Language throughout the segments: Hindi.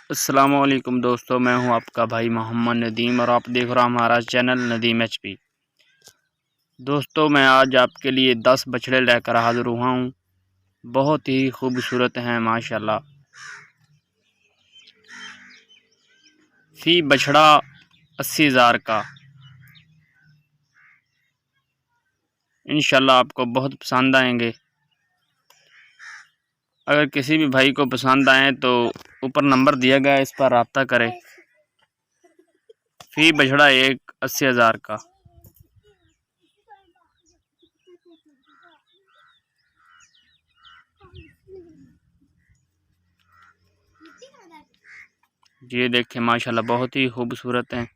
अस्सलामुअलैकुम दोस्तों, मैं हूं आपका भाई मोहम्मद नदीम और आप देख रहे हो हमारा चैनल नदीम एचपी। दोस्तों, मैं आज आपके लिए 10 बछड़े लेकर हाजिर हुआ हूं। बहुत ही खूबसूरत हैं माशाल्लाह। फी बछड़ा 80,000 का। इंशाल्लाह आपको बहुत पसंद आएंगे। अगर किसी भी भाई को पसंद आए तो ऊपर नंबर दिया गया है, इस पर रब्ता करें। फी बछड़ा एक 80,000 का। ये देखें माशाल्लाह बहुत ही खूबसूरत हैं।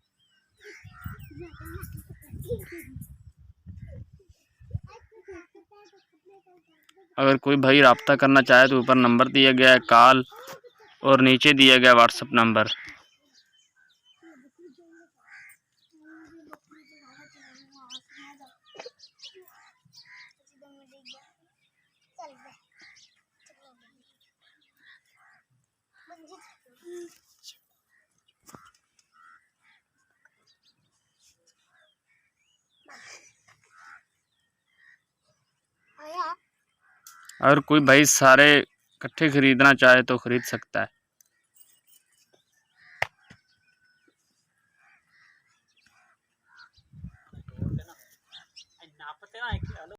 अगर कोई भाई रब्ता करना चाहे तो ऊपर नंबर दिया गया है कॉल और नीचे दिया गया व्हाट्सएप नंबर। अगर कोई भाई सारे इकट्ठे खरीदना चाहे तो खरीद सकता है।